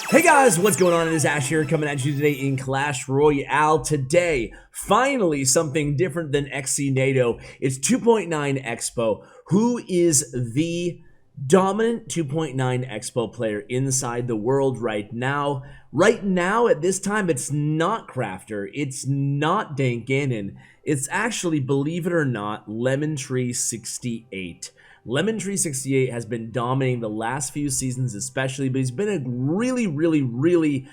Hey guys, what's going on? It is Ash here coming at you today in Clash Royale. Today, finally something different than XC NATO. It's 2.9 Xbow. Who is the dominant 2.9 Xbow player inside the world right now? Right now, at this time, it's not Crafter. It's not Dank Gannon. It's actually, believe it or not, Lemon Tree 68. Lemon Tree 68 has been dominating the last few seasons especially, but he's been a really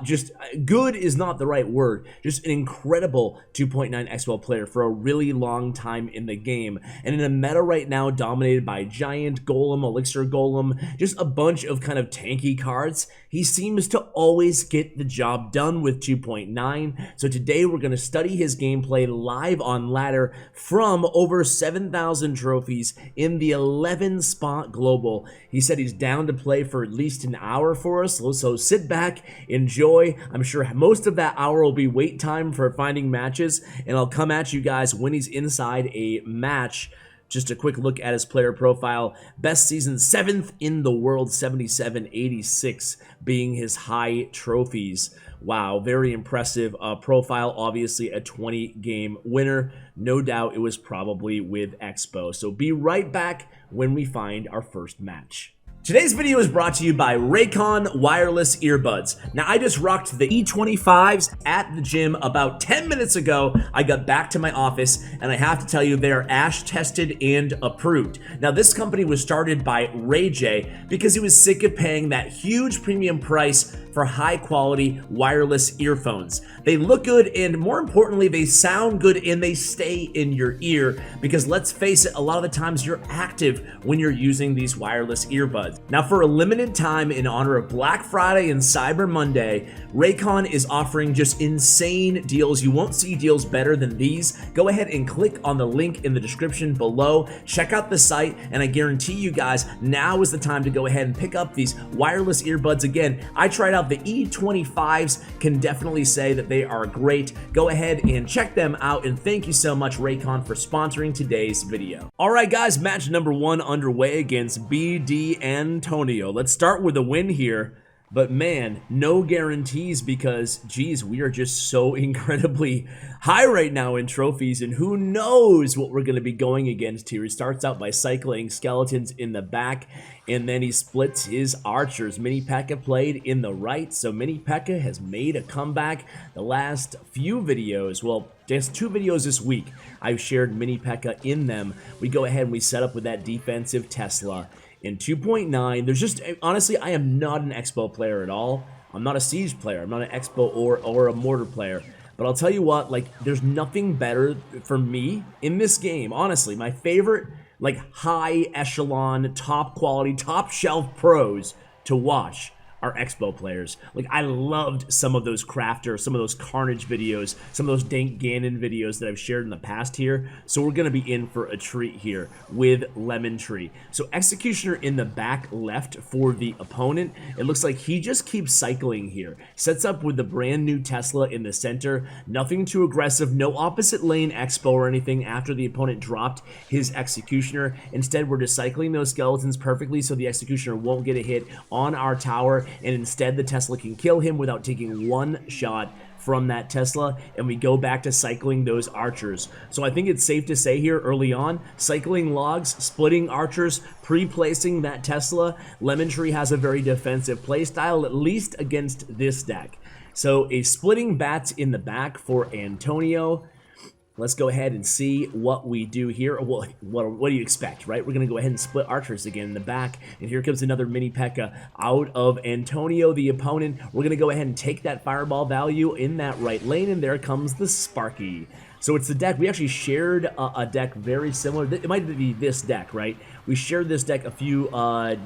just good is not the right word, just an incredible 2.9 Xbow player for a really long time in the game. And in a meta right now dominated by Giant, Golem, Elixir Golem, just a bunch of kind of tanky cards, he seems to always get the job done with 2.9. So today we're going to study his gameplay live on ladder from over 7,000 trophies in the 11 spot global. He said he's down to play for at least an hour for us, so sit back, enjoy. I'm sure most of that hour will be wait time for finding matches, and I'll come at you guys when he's inside a match. Just a quick look at his player profile. Best season, 7th in the world, 77-86 being his high trophies. Wow, very impressive profile. Obviously a 20-game winner. No doubt it was probably with Xbow. So be right back when we find our first match. Today's video is brought to you by Raycon wireless earbuds. Now, I just rocked the E25s at the gym about 10 minutes ago. I got back to my office, and I have to tell you, they are Ash tested and approved. Now, this company was started by Ray J because he was sick of paying that huge premium price for high-quality wireless earphones. They look good, and more importantly, they sound good, and they stay in your ear because, let's face it, a lot of the times you're active when you're using these wireless earbuds. Now, for a limited time in honor of Black Friday and Cyber Monday, Raycon is offering just insane deals. You won't see deals better than these. Go ahead and click on the link in the description below. Check out the site, and I guarantee you guys, now is the time to go ahead and pick up these wireless earbuds. Again, I tried out the E25s, can definitely say that they are great. Go ahead and check them out, and thank you so much, Raycon, for sponsoring today's video. All right, guys, match number 1 underway against BD Antonio. Let's start with a win here. But man, no guarantees because, geez, we are just so incredibly high right now in trophies, and who knows what we're going to be going against here. He starts out by cycling skeletons in the back, and then he splits his archers. Mini P.E.K.K.A played in the right, so Mini P.E.K.K.A has made a comeback. The last few videos, well, just 2 videos this week, I've shared Mini P.E.K.K.A in them. We go ahead and we set up with that defensive Tesla. In 2.9, there's just, honestly, I am not an Xbow player at all. I'm not a Siege player. I'm not an Xbow or a Mortar player. But I'll tell you what, like, there's nothing better for me in this game. Honestly, my favorite, like, high echelon, top quality, top shelf pros to watch are Xbow players. Like, I loved some of those Crafter, some of those Carnage videos, some of those Dank Gannon videos that I've shared in the past here. So we're going to be in for a treat here with Lemon Tree. So Executioner in the back left for the opponent. It looks like he just keeps cycling here. Sets up with the brand new Tesla in the center. Nothing too aggressive. No opposite lane Xbow or anything after the opponent dropped his Executioner. Instead, we're just cycling those skeletons perfectly so the Executioner won't get a hit on our tower, and instead the Tesla can kill him without taking one shot from that Tesla, and we go back to cycling those archers. So I think it's safe to say here early on, cycling logs, splitting archers, pre-placing that Tesla, Lemon Tree has a very defensive playstyle, at least against this deck. So a splitting bats in the back for Antonio. Let's go ahead and see what we do here. What do you expect, right? We're going to go ahead and split archers again in the back. And here comes another Mini P.E.K.K.A out of Antonio, the opponent. We're going to go ahead and take that fireball value in that right lane. And there comes the Sparky. So it's the deck. We actually shared a deck very similar. It might be this deck, right? We shared this deck a few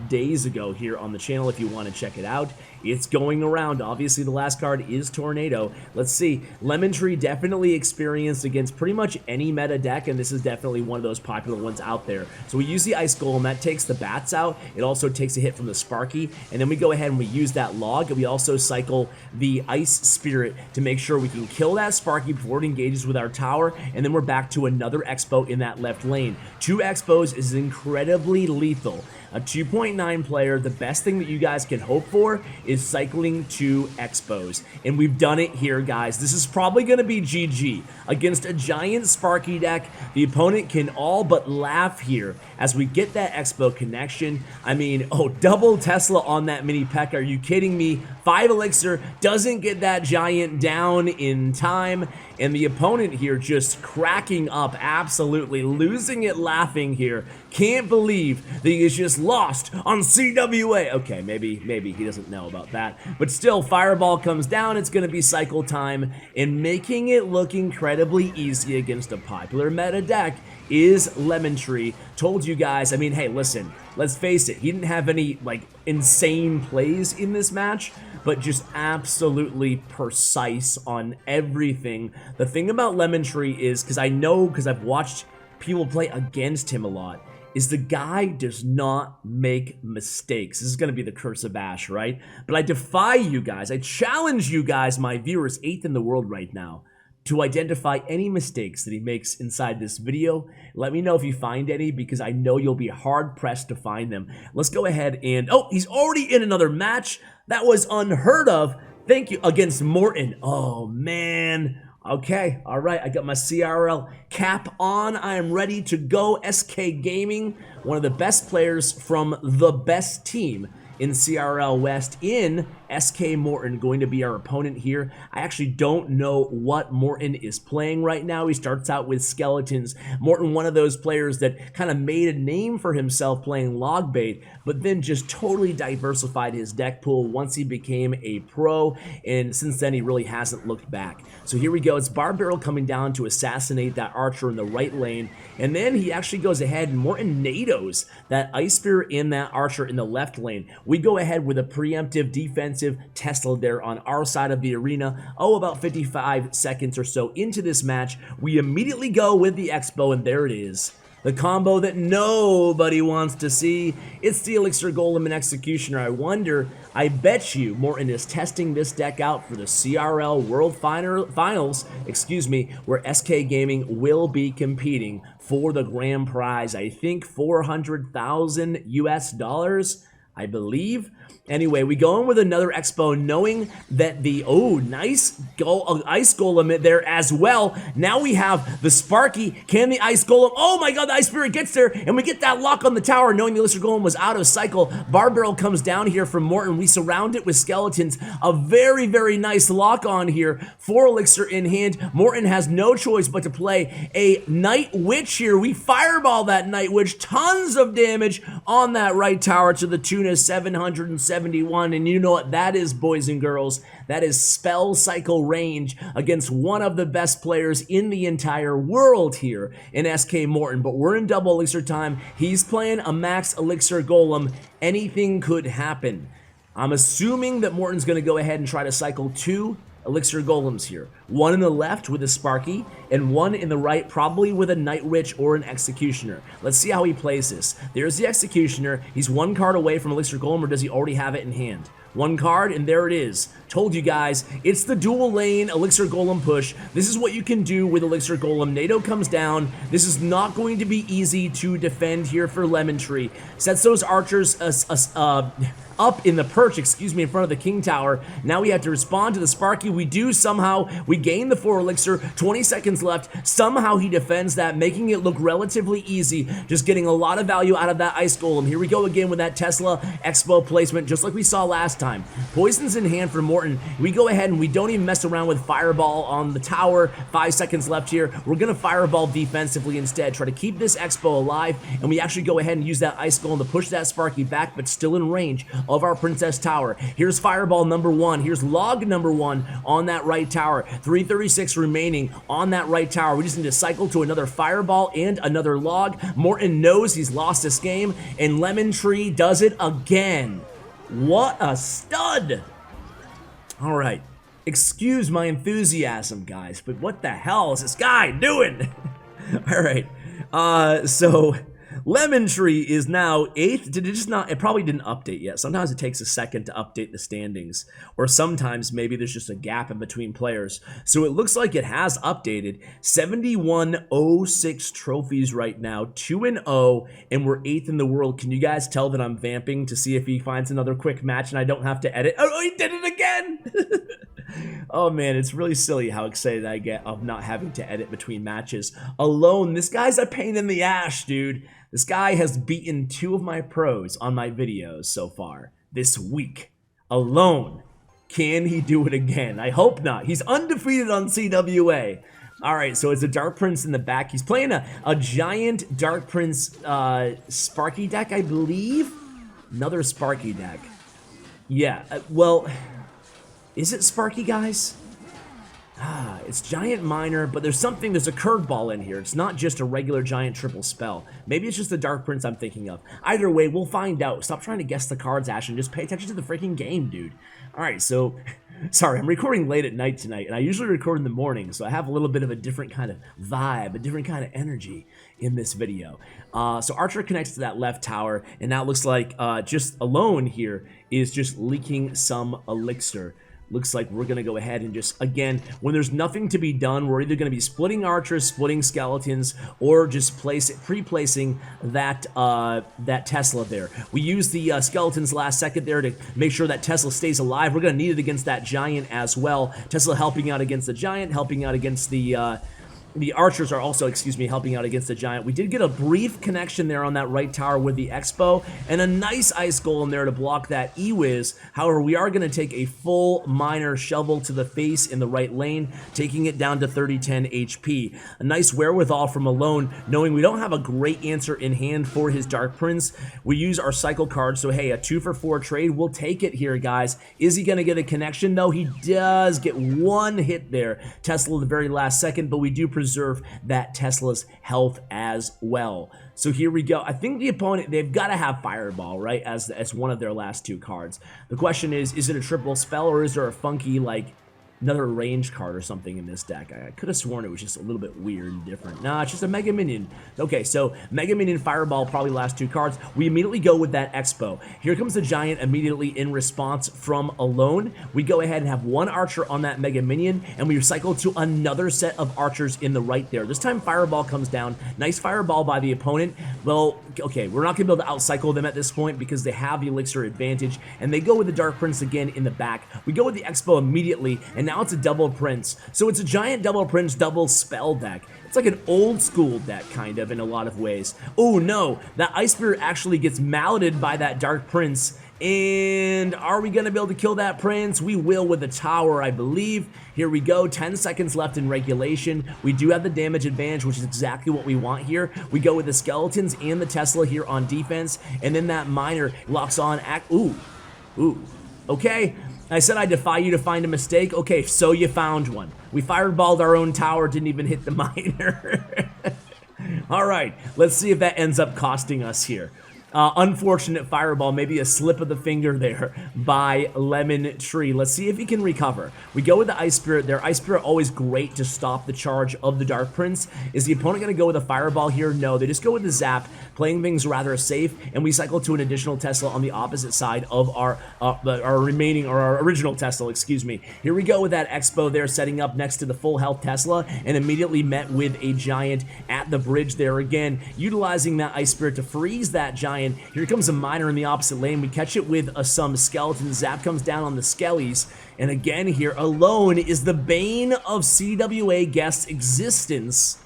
days ago here on the channel if you want to check it out. It's going around. Obviously, the last card is Tornado. Let's see. Lemon Tree definitely experienced against pretty much any meta deck, and this is definitely one of those popular ones out there. So we use the Ice Golem. That takes the bats out. It also takes a hit from the Sparky, and then we go ahead and we use that log, and we also cycle the Ice Spirit to make sure we can kill that Sparky before it engages with our tower, and then we're back to another Xbow in that left lane. 2 Xbows is incredible incredibly lethal. A 2.9 player, the best thing that you guys can hope for is cycling 2 Xbows. And we've done it here, guys. This is probably going to be GG. Against a giant Sparky deck, the opponent can all but laugh here as we get that Xbow connection. I mean, oh, double Tesla on that mini Peck. Are you kidding me? 5 Elixir doesn't get that giant down in time. And the opponent here just cracking up, absolutely losing it laughing here. Can't believe that he is just lost on CWA. Okay, maybe he doesn't know about that. But still, Fireball comes down. It's going to be cycle time. And making it look incredibly easy against a popular meta deck is Lemon Tree. Told you guys, I mean, hey, listen, let's face it. He didn't have any, like, insane plays in this match, but just absolutely precise on everything. The thing about Lemon Tree is, because I've watched people play against him a lot, is the guy does not make mistakes. This is going to be the curse of Ash, right? But I defy you guys, I challenge you guys, my viewers, 8th in the world right now, to identify any mistakes that he makes inside this video. Let me know if you find any, because I know you'll be hard-pressed to find them. Let's go ahead and... Oh, he's already in another match. That was unheard of. Thank you. Against Morton. Oh, man. Okay, all right. I got my CRL cap on. I am ready to go. SK Gaming, one of the best players from the best team in CRL West in SK Morton, going to be our opponent here. I actually don't know what Morton is playing right now. He starts out with Skeletons. Morton, one of those players that kind of made a name for himself playing log bait, but then just totally diversified his deck pool once he became a pro, and since then he really hasn't looked back. So here we go. It's Barbarrel coming down to assassinate that archer in the right lane, and then he actually goes ahead and Morton nados that Ice Spear in that archer in the left lane. We go ahead with a preemptive defensive Tesla there on our side of the arena. Oh, about 55 seconds or so into this match, we immediately go with the Xbow, and there it is. The combo that nobody wants to see. It's the Elixir Golem and Executioner. I bet you Morton is testing this deck out for the CRL World Finals, where SK Gaming will be competing for the grand prize. I think $400,000 US, I believe. Anyway, we go in with another Xbow, knowing that the, oh, nice Ice Golem there as well. Now we have the Sparky. Can the Ice Golem, oh my god, the Ice Spirit gets there, and we get that lock on the tower, knowing the Elixir Golem was out of cycle. Barbarrel comes down here from Morton. We surround it with Skeletons. A very, very nice lock on here. 4 Elixir in hand. Morton has no choice but to play a Night Witch here. We fireball that Night Witch. Tons of damage on that right tower to the tune of 771, and you know what that is, boys and girls. That is spell cycle range against one of the best players in the entire world here in SK Morton. But we're in double Elixir time. He's playing a max Elixir Golem. Anything could happen. I'm assuming that Morton's going to go ahead and try to cycle 2 Elixir Golems here. One in the left with a Sparky, and one in the right probably with a Night Witch or an Executioner. Let's see how he plays this. There's the Executioner. He's 1 card away from Elixir Golem, or does he already have it in hand? 1 card, and there it is. Told you guys, it's the dual lane Elixir Golem push. This is what you can do with Elixir Golem. NATO comes down. This is not going to be easy to defend here for Lemon Tree. Sets those archers up in the perch, in front of the King Tower. Now we have to respond to the Sparky. We do somehow. We gain the 4 Elixir. 20 seconds left. Somehow he defends that, making it look relatively easy. Just getting a lot of value out of that Ice Golem. Here we go again with that Tesla Expo placement, just like we saw last time. Poison's in hand for Morton. We go ahead and we don't even mess around with Fireball on the tower. 5 seconds left here. We're going to Fireball defensively instead. Try to keep this Expo alive, and we actually go ahead and use that Ice Golem to push that Sparky back, but still in range of our Princess Tower. Here's Fireball number 1. Here's Log number 1 on that right tower. 336 remaining on that right tower. We just need to cycle to another Fireball and another Log. Morton knows he's lost this game, and Lemon Tree does it again. What a stud! All right, excuse my enthusiasm, guys, but what the hell is this guy doing? All right, so Lemon Tree is now 8th. Did it just not? It probably didn't update yet. Sometimes it takes a second to update the standings, or sometimes maybe there's just a gap in between players. So it looks like it has updated. 7106 trophies right now, 2-0, and we're 8th in the world. Can you guys tell that I'm vamping to see if he finds another quick match and I don't have to edit? Oh, he did it again! Oh man, it's really silly how excited I get of not having to edit between matches. Alone, this guy's a pain in the ass, dude. This guy has beaten 2 of my pros on my videos so far this week. Alone. Can he do it again? I hope not. He's undefeated on CWA. All right, so it's a Dark Prince in the back. He's playing a giant Dark Prince Sparky deck, I believe. Another Sparky deck. Yeah, well, is it Sparky, guys? It's Giant Miner, but there's a curveball in here. It's not just a regular giant triple spell. Maybe it's just the Dark Prince I'm thinking of. Either way, we'll find out. Stop trying to guess the cards, Ash, and just pay attention to the freaking game, dude. All right, so, sorry, I'm recording late at night tonight, and I usually record in the morning, so I have a little bit of a different kind of vibe, a different kind of energy in this video. So Archer connects to that left tower, and now it looks like just Alone here is just leaking some elixir. Looks like we're going to go ahead and just, again, when there's nothing to be done, we're either going to be splitting archers, splitting skeletons, or just pre-placing that that Tesla there. We used the skeletons last second there to make sure that Tesla stays alive. We're going to need it against that giant as well. Tesla helping out against the giant, helping out against the archers are also, helping out against the giant. We did get a brief connection there on that right tower with the Xbow, and a nice ice golem there to block that E-Wiz. However, we are going to take a full miner shovel to the face in the right lane, taking it down to 3010 HP. A nice wherewithal from Alone, knowing we don't have a great answer in hand for his Dark Prince. We use our cycle card, so hey, a 2-for-4 trade, we'll take it here, guys. Is he going to get a connection? No, he does get one hit there. Tesla the very last second, but we do preserve that Tesla's health as well. So here we go. I think the opponent, they've got to have Fireball, right, as one of their last 2 cards. The question is it a triple spell, or is there a funky, like, another range card or something in this deck? I could have sworn it was just a little bit weird and different. Nah, it's just a Mega Minion. Okay, so Mega Minion, Fireball, probably last 2 cards. We immediately go with that Xbow. Here comes the Giant immediately in response from Alone. We go ahead and have 1 Archer on that Mega Minion, and we recycle to another set of Archers in the right there. This time Fireball comes down. Nice Fireball by the opponent. Well, okay, we're not going to be able to outcycle them at this point because they have the Elixir advantage, and they go with the Dark Prince again in the back. We go with the Xbow immediately, and now it's a double Prince. So it's a giant double Prince, double spell deck. It's like an old school deck, kind of, in a lot of ways. Oh no, that Ice Spirit actually gets malleted by that Dark Prince. And are we going to be able to kill that Prince? We will with the tower, I believe. Here we go, 10 seconds left in regulation. We do have the damage advantage, which is exactly what we want here. We go with the Skeletons and the Tesla here on defense. And then that Miner locks on. Ooh. Okay. I said I defy you to find a mistake. Okay, so you found one. We fireballed our own tower, didn't even hit the miner. All right, let's see if that ends up costing us here. Unfortunate fireball, maybe a slip of the finger there by Lemon Tree. Let's see if he can recover. We go with the Ice Spirit there. Ice Spirit always great to stop the charge of the Dark Prince. Is the opponent going to go with a fireball here? No, they just go with the Zap, playing things rather safe, and we cycle to an additional Tesla on the opposite side of our original Tesla, excuse me. Here we go with that Xbow there, setting up next to the full health Tesla, and immediately met with a Giant at the bridge there again, utilizing that Ice Spirit to freeze that Giant. Here comes a Miner in the opposite lane. We catch it with some Skeleton. Zap comes down on the Skellies. And again here, Alone is the bane of CWA guest existence.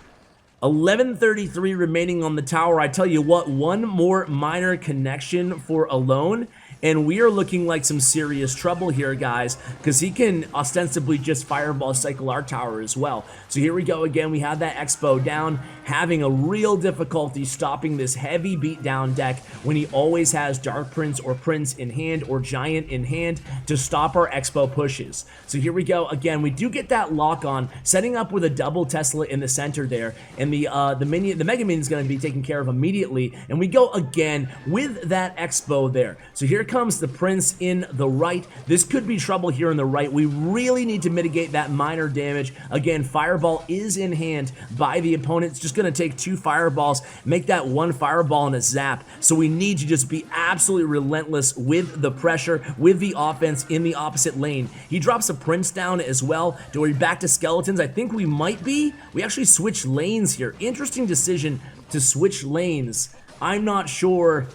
11:33 remaining on the tower. I tell you what, one more Miner connection for Alone, and we are looking like some serious trouble here, guys, because he can ostensibly just fireball cycle our tower as well. So here we go again. We have that Xbow down, having a real difficulty stopping this heavy beatdown deck when he always has Dark Prince or Prince in hand or Giant in hand to stop our Xbow pushes. So here we go again. We do get that lock on, setting up with a double Tesla in the center there, and the Mega Minion is going to be taken care of immediately. And we go again with that Xbow there. So here comes the Prince in the right. This could be trouble here in the right. We really need to mitigate that minor damage. Again, Fireball is in hand by the opponent. It's just going to take 2 Fireballs, make that 1 Fireball and a zap. So we need to just be absolutely relentless with the pressure, with the offense in the opposite lane. He drops a Prince down as well. Do we back to Skeletons? I think we might be. We actually switch lanes here. Interesting decision to switch lanes. I'm not sure.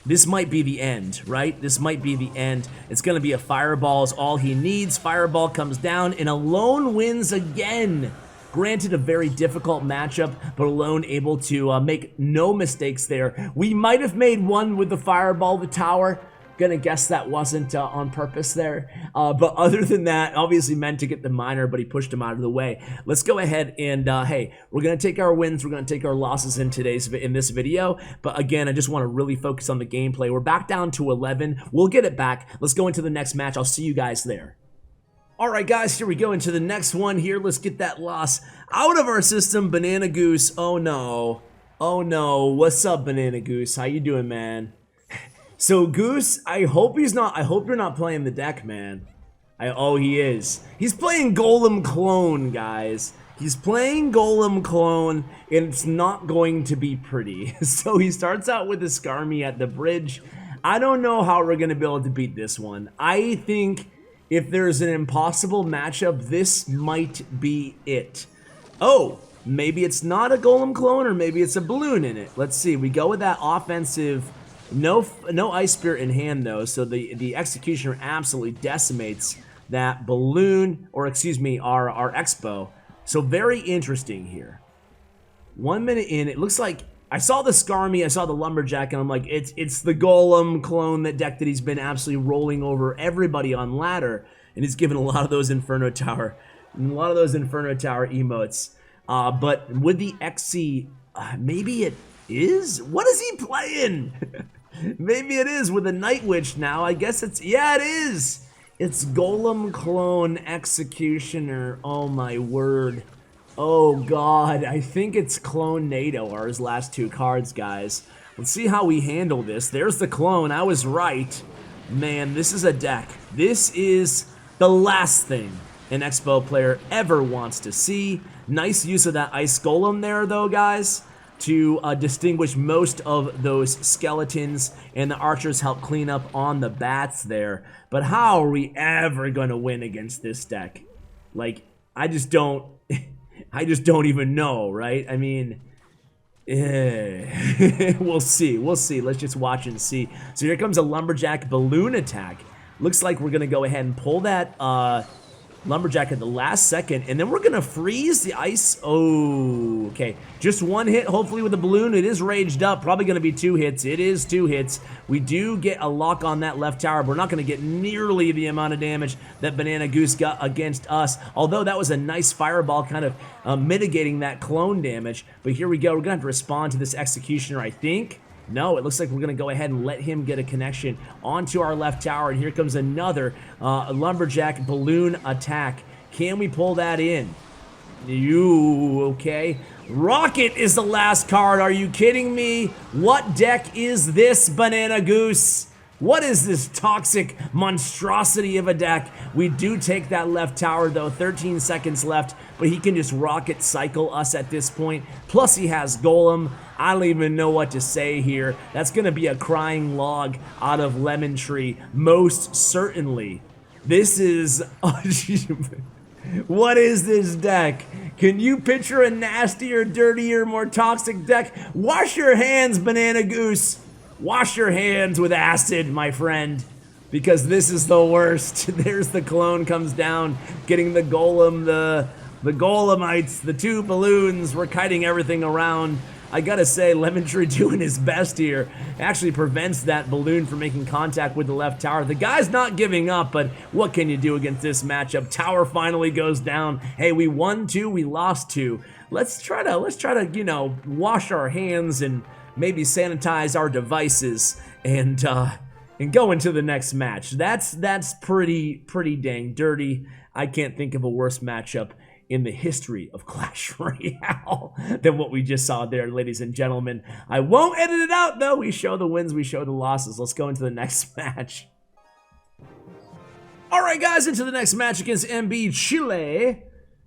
This might be the end, right? This might be the end. It's going to be a Fireball is all he needs. Fireball comes down and Alone wins again. Granted, a very difficult matchup, but Alone able to make no mistakes there. We might have made one with the Fireball, the tower. Gonna guess that wasn't on purpose there. But other than that, obviously meant to get the miner, but he pushed him out of the way. Let's go ahead and, hey, we're gonna take our wins, we're gonna take our losses in this video. But again, I just wanna really focus on the gameplay. We're back down to 11. We'll get it back. Let's go into the next match. I'll see you guys there. Alright guys, here we go into the next one here. Let's get that loss out of our system. Banana Goose, oh no. Oh no, what's up Banana Goose? How you doing, man? So Goose, I hope you're not playing the deck, man. Oh, he is. He's playing Gollum Clone, guys. He's playing Gollum Clone, and it's not going to be pretty. So he starts out with a Skarmy at the bridge. I don't know how we're gonna be able to beat this one. I think if there's an impossible matchup, this might be it. Oh, maybe it's not a Golem Clone, or maybe it's a balloon in it. Let's see. We go with that offensive. No Ice Spirit in hand though, so the Executioner absolutely decimates that balloon, or excuse me, our Xbow. So very interesting here. 1 minute in, it looks like I saw the Skarmy, I saw the Lumberjack, and I'm like, it's the Golem Clone deck that he's been absolutely rolling over everybody on ladder, and he's given a lot of those Inferno Tower emotes. But with the XC, maybe it is. What is he playing? Maybe it is with a Night Witch now. I guess it's, yeah, it is. It's Golem Clone Executioner. Oh my word. Oh god, I think it's Clone NATO are his last 2 cards, guys. Let's see how we handle this. There's the clone. I was right. Man, this is a deck. This is the last thing an Xbow player ever wants to see. Nice use of that Ice Golem there, though, guys, to distinguish most of those skeletons, and the archers help clean up on the bats there. But how are we ever going to win against this deck? Like, I just don't even know, right? I mean, we'll see. Let's just watch and see. So here comes a Lumberjack balloon attack. Looks like we're going to go ahead and pull that Lumberjack at the last second, and then we're gonna freeze the ice. Oh, okay. Just 1 hit, hopefully with the balloon. It is raged up, probably gonna be 2 hits. It is 2 hits. We do get a lock on that left tower, but we're not gonna get nearly the amount of damage that Banana Goose got against us, although that was a nice Fireball kind of mitigating that clone damage. But here we go, we're gonna have to respond to this Executioner, I think. No, it looks like we're going to go ahead and let him get a connection onto our left tower. And here comes another Lumberjack balloon attack. Can we pull that in? Okay. Rocket is the last card. Are you kidding me? What deck is this, Banana Goose? What is this toxic monstrosity of a deck? We do take that left tower though, 13 seconds left, but he can just rocket cycle us at this point. Plus he has Golem. I don't even know what to say here. That's gonna be a crying log out of Lemon Tree, most certainly. This is, what is this deck? Can you picture a nastier, dirtier, more toxic deck? Wash your hands, Banana Goose. Wash your hands with acid, my friend, because this is the worst. There's the clone comes down, getting the Golem, the Golemites, the 2 balloons. We're kiting everything around. I gotta say, Lemon Tree doing his best here. Actually prevents that balloon from making contact with the left tower. The guy's not giving up, but what can you do against this matchup? Tower finally goes down. Hey, we won 2, we lost 2. Let's try to, you know, wash our hands and maybe sanitize our devices and go into the next match. That's pretty dang dirty. I can't think of a worse matchup in the history of Clash Royale than what we just saw there, ladies and gentlemen. I won't edit it out, though. We show the wins, we show the losses. Let's go into the next match. All right, guys, into the next match against MB Chile.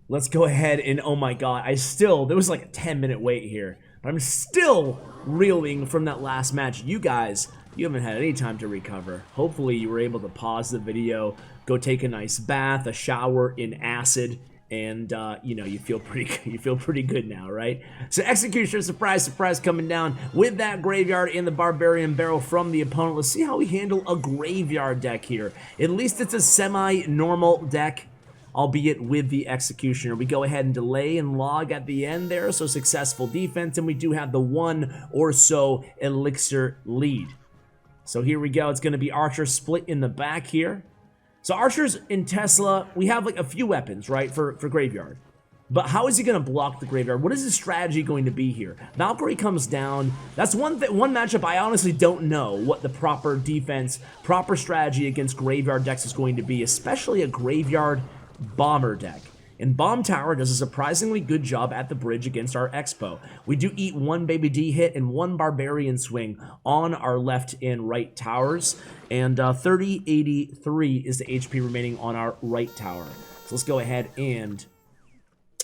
Let's go ahead and, oh my god, there was like a 10-minute wait here. But I'm still reeling from that last match. You guys, you haven't had any time to recover. Hopefully you were able to pause the video, go take a nice bath, a shower in acid, and you know, you feel pretty good now, right? So Executioner, surprise, surprise, coming down with that Graveyard and the Barbarian Barrel from the opponent. Let's see how we handle a Graveyard deck here. At least it's a semi-normal deck, albeit with the Executioner. We go ahead and delay and log at the end there, so successful defense, and we do have the 1 or so elixir lead. So here we go. It's going to be Archer split in the back here. So Archers in Tesla, we have like a few weapons, right, for Graveyard. But how is he going to block the Graveyard? What is his strategy going to be here? Valkyrie comes down. That's one matchup I honestly don't know what the proper defense, proper strategy against Graveyard decks is going to be, especially a Graveyard Bomber deck. And Bomb Tower does a surprisingly good job at the bridge against our Xbow. We do eat 1 Baby D hit and 1 Barbarian swing on our left and right towers. And 3083 is the HP remaining on our right tower. So let's go ahead and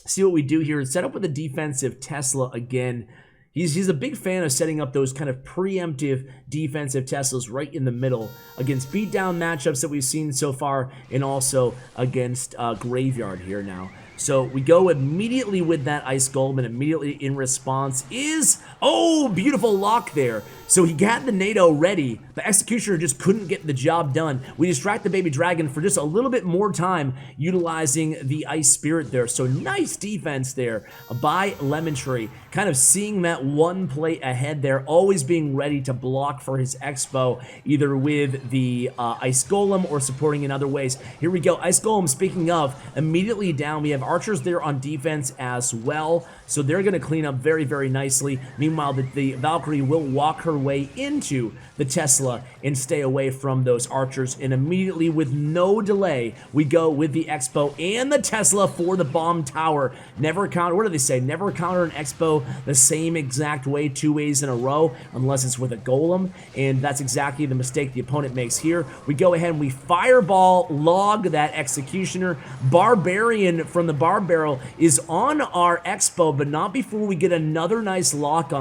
see what we do here. Set up with a defensive Tesla again. He's a big fan of setting up those kind of preemptive defensive Teslas right in the middle against beatdown matchups that we've seen so far, and also against Graveyard here now. So we go immediately with that Ice Golem, and immediately in response is, oh, beautiful lock there. So he got the NATO ready. The Executioner just couldn't get the job done. We distract the Baby Dragon for just a little bit more time, utilizing the Ice Spirit there. So nice defense there by Lemon Tree. Kind of seeing that one play ahead there, always being ready to block for his Xbow, either with the Ice Golem or supporting in other ways. Here we go, Ice Golem, speaking of, immediately down. We have Archers there on defense as well, so they're going to clean up very, very nicely. Meanwhile, the Valkyrie will walk her way into the Tesla and stay away from those Archers, and immediately with no delay, we go with the Xbow and the Tesla for the Bomb Tower. Never counter, what do they say? Never counter an Xbow the same exact way 2 ways in a row, unless it's with a Golem, and that's exactly the mistake the opponent makes here. We go ahead and we Fireball log that Executioner. Barbarian from the Bar Barrel is on our Xbow, but not before we get another nice lock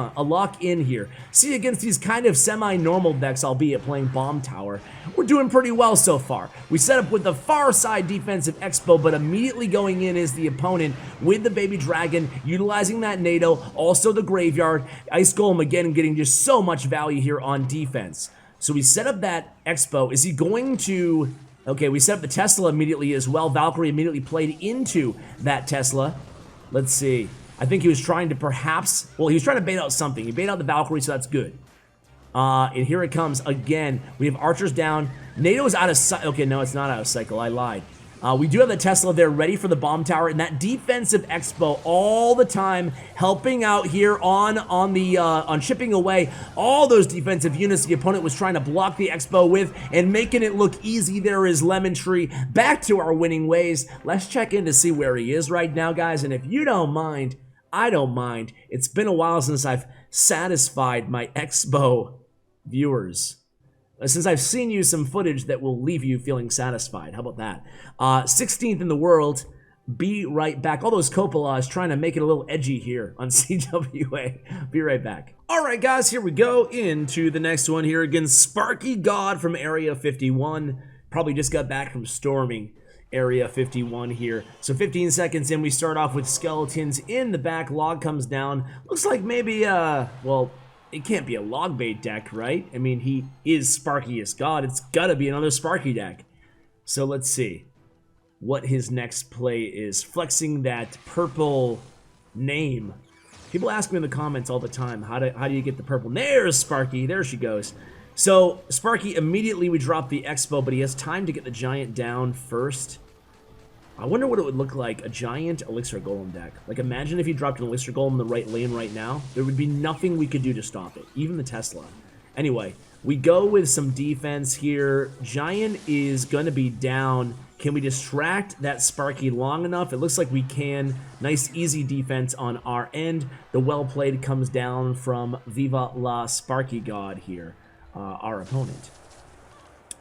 in here. See, against these kind of semi-normal decks, albeit playing Bomb Tower, we're doing pretty well so far. We set up with the far side defensive Xbow, but immediately going in is the opponent with the Baby Dragon, utilizing that NATO, also the Graveyard. Ice Golem again getting just so much value here on defense. So we set up that Xbow. Is he going to... Okay, we set up the Tesla immediately as well. Valkyrie immediately played into that Tesla. Let's see. I think he was trying to perhaps... Well, he was trying to bait out something. He bait out the Valkyrie, so that's good. And here it comes again. We have Archers down. NATO is out of cycle. Okay, no, it's not out of cycle. I lied. We do have the Tesla there ready for the Bomb Tower, and that defensive Xbow all the time helping out here on chipping away all those defensive units the opponent was trying to block the Xbow with, and making it look easy. There is Lemon Tree back to our winning ways. Let's check in to see where he is right now, guys, and if you don't mind, I don't mind. It's been a while since I've satisfied my Xbow viewers. Since I've seen you some footage that will leave you feeling satisfied. How about that? 16th in the world. Be right back. All those Coppolas trying to make it a little edgy here on CWA. Be right back. All right, guys, here we go into the next one here against Sparky God from Area 51. Probably just got back from storming Area 51 here. So 15 seconds in, we start off with skeletons in the back. Log comes down. Looks like maybe, well... It can't be a log bait deck, right? I mean, he is Sparky as God. It's gotta be another Sparky deck. So let's see what his next play is. Flexing that purple name. People ask me in the comments all the time, how do you get the purple? There's Sparky. There she goes. So Sparky, immediately we drop the Xbow, but he has time to get the Giant down first. I wonder what it would look like, a Giant Elixir Golem deck. Like, imagine if you dropped an Elixir Golem in the right lane right now. There would be nothing we could do to stop it, even the Tesla. Anyway, We go with some defense here. Giant is going to be down. Can we distract that Sparky long enough? It looks like we can. Nice, easy defense on our end. The well played comes down from Viva la Sparky God here, our opponent.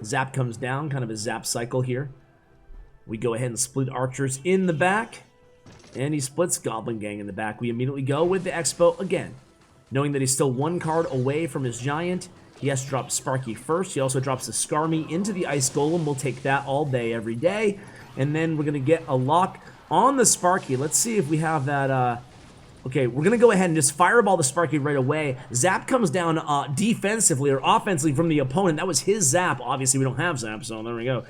Zap comes down, kind of a zap cycle here. We go ahead and split archers in the back. And he splits Goblin Gang in the back. We immediately go with the Xbow again. Knowing that he's still one card away from his Giant, he has to drop Sparky first. He also drops the Skarmy into the Ice Golem. We'll take that all day, every day. And then we're going to get a lock on the Sparky. Let's see if we have that... Okay, we're going to go ahead and just fireball the Sparky right away. Zap comes down defensively or offensively from the opponent. That was his Zap. Obviously, we don't have Zap, so there we go.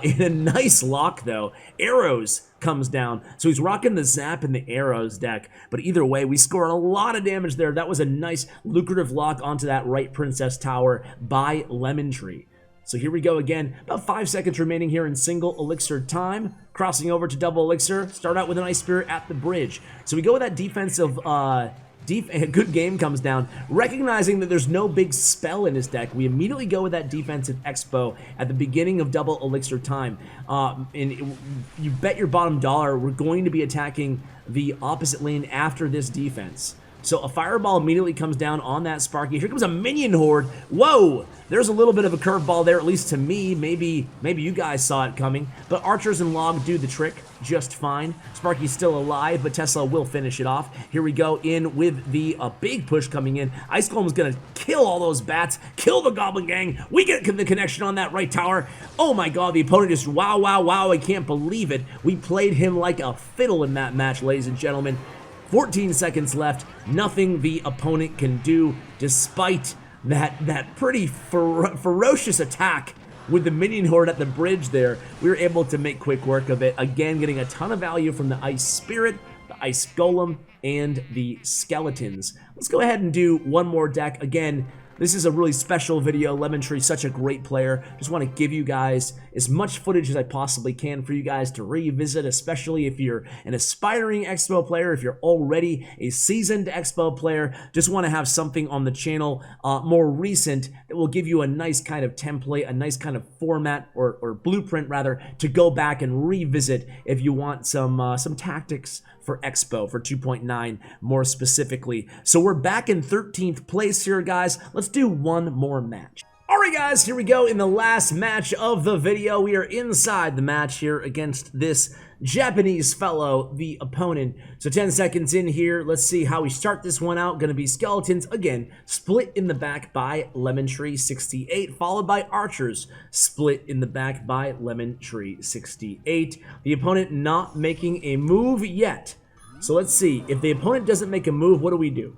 In a nice lock, though. Arrows comes down. So he's rocking the Zap and the Arrows deck. But either way, we scored a lot of damage there. That was a nice, lucrative lock onto that right Princess Tower by Lemon Tree. So here we go again. About 5 seconds remaining here in single elixir time. Crossing over to double elixir. Start out with an Ice Spirit at the bridge. So we go with that defensive, good game comes down. Recognizing that there's no big spell in his deck, we immediately go with that defensive Xbow at the beginning of double elixir time. You bet your bottom dollar we're going to be attacking the opposite lane after this defense. So a fireball immediately comes down on that Sparky. Here comes a minion horde. Whoa! There's a little bit of a curveball there, at least to me. Maybe you guys saw it coming. But archers and log do the trick just fine. Sparky's still alive, but Tesla will finish it off. Here we go in with the big push coming in. Ice Golem's gonna kill all those bats, kill the Goblin Gang. We get the connection on that right tower. Oh my god, the opponent just wow, wow, wow. I can't believe it. We played him like a fiddle in that match, ladies and gentlemen. 14 seconds left. Nothing the opponent can do despite that pretty ferocious attack with the minion horde at the bridge there. We were able to make quick work of it. Again, getting a ton of value from the Ice Spirit, the Ice Golem, and the Skeletons. Let's go ahead and do one more deck. Again, this is a really special video. Lemon Tree, such a great player. Just want to give you guys as much footage as I possibly can for you guys to revisit, especially if you're an aspiring Xbow player, if you're already a seasoned Xbow player. Just want to have something on the channel more recent that will give you a nice kind of template, a nice kind of format or blueprint rather, to go back and revisit if you want some tactics for Xbow for 2.9 more specifically. So we're back in 13th place here, guys. Let's do one more match. Alright guys, here we go in the last match of the video. We are inside the match here against this Japanese fellow, the opponent. So 10 seconds in here, let's see how we start this one out. Gonna be Skeletons, again, split in the back by Lemon Tree 68, followed by Archers, split in the back by Lemon Tree 68. The opponent not making a move yet. So let's see, if the opponent doesn't make a move, what do?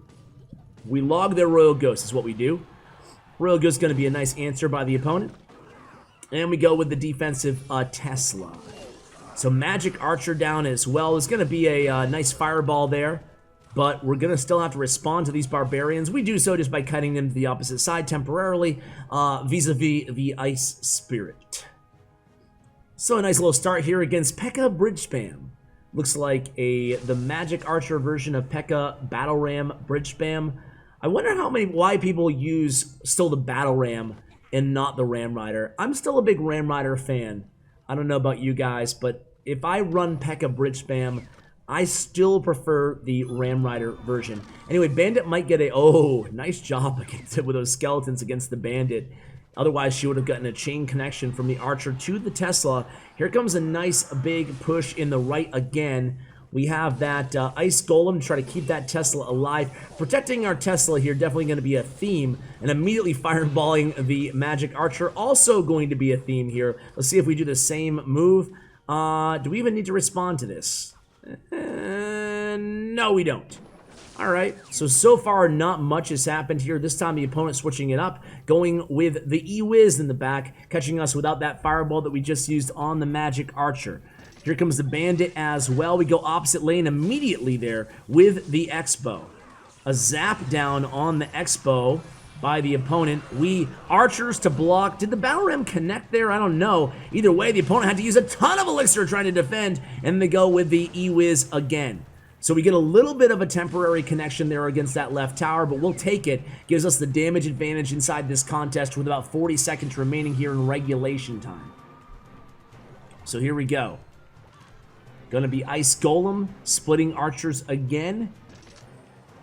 We log their Royal Ghost is what we do. Royal Ghost is going to be a nice answer by the opponent. And we go with the defensive Tesla. So Magic Archer down as well. There's going to be a nice fireball there. But we're going to still have to respond to these barbarians. We do so just by cutting them to the opposite side temporarily vis-a-vis the Ice Spirit. So a nice little start here against P.E.K.K.A. Bridge Spam. Looks like the Magic Archer version of P.E.K.K.A. Battle Ram Bridge Spam. I wonder why people use still the Battle Ram and not the Ram Rider. I'm still a big Ram Rider fan. I don't know about you guys, but if I run P.E.K.K.A. Bridge Spam, I still prefer the Ram Rider version. Anyway, Bandit might get nice job against it with those Skeletons against the Bandit. Otherwise, she would have gotten a chain connection from the Archer to the Tesla. Here comes a nice big push in the right again. We have that Ice Golem to try to keep that Tesla alive. Protecting our Tesla here, definitely going to be a theme. And immediately fireballing the Magic Archer, also going to be a theme here. Let's see if we do the same move. Do we even need to respond to this? No, we don't. Alright, so far not much has happened here. This time the opponent switching it up, going with the E-Wiz in the back, catching us without that fireball that we just used on the Magic Archer. Here comes the Bandit as well. We go opposite lane immediately there with the Xbow. A zap down on the Xbow by the opponent. Archers to block. Did the Battle Ram connect there? I don't know. Either way, the opponent had to use a ton of elixir trying to defend, and they go with the E-Wiz again. So we get a little bit of a temporary connection there against that left tower, but we'll take it. Gives us the damage advantage inside this contest with about 40 seconds remaining here in regulation time. So here we go. Gonna be Ice Golem, splitting archers again.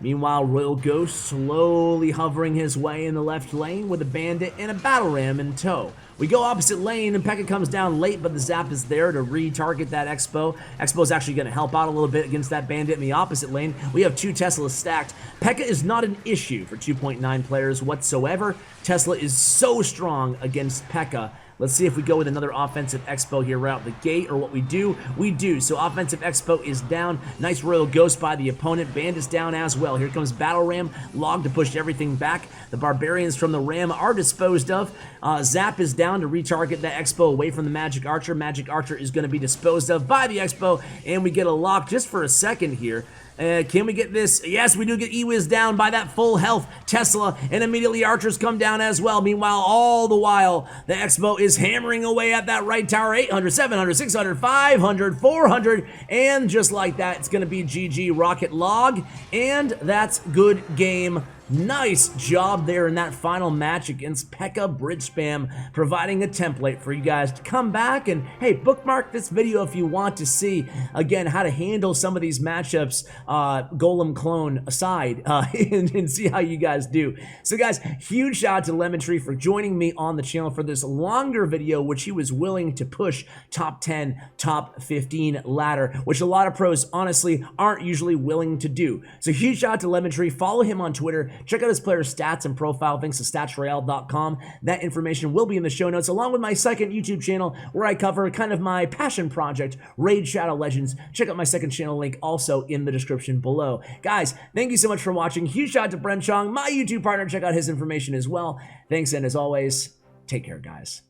Meanwhile, Royal Ghost slowly hovering his way in the left lane with a bandit and a battle ram in tow. We go opposite lane, and P.E.K.K.A comes down late, but the zap is there to re-target that Xbow. Xbow's actually going to help out a little bit against that bandit in the opposite lane. We have 2 Teslas stacked. P.E.K.K.A is not an issue for 2.9 players whatsoever. Tesla is so strong against P.E.K.K.A. Let's see if we go with another offensive Xbow here right out the gate, or what we do. We do. So offensive Xbow is down. Nice Royal Ghost by the opponent. Bandit's down as well. Here comes Battle Ram. Log to push everything back. The Barbarians from the Ram are disposed of. Zap is down to retarget that Xbow away from the Magic Archer. Magic Archer is going to be disposed of by the Xbow, and we get a lock just for a second here. Can we get this? Yes, we do get Ewiz down by that full health Tesla, and immediately archers come down as well. Meanwhile, all the while, the Xbow is hammering away at that right tower. 800, 700, 600, 500, 400, and just like that, it's going to be GG Rocket Log, and that's good game. Nice job there in that final match against P.E.K.K.A Bridge Spam, providing a template for you guys to come back and, hey, bookmark this video if you want to see, again, how to handle some of these matchups, Gollum Clone aside, and see how you guys do. So, guys, huge shout out to Lemon Tree for joining me on the channel for this longer video, which he was willing to push top 10, top 15 ladder, which a lot of pros, honestly, aren't usually willing to do. So, huge shout out to Lemon Tree. Follow him on Twitter. Check out his player's stats and profile, thanks to statsroyale.com. That information will be in the show notes, along with my second YouTube channel where I cover kind of my passion project, Raid Shadow Legends. Check out my second channel link also in the description below. Guys, thank you so much for watching. Huge shout out to Bren Chong, my YouTube partner. Check out his information as well. Thanks, and as always, take care, guys.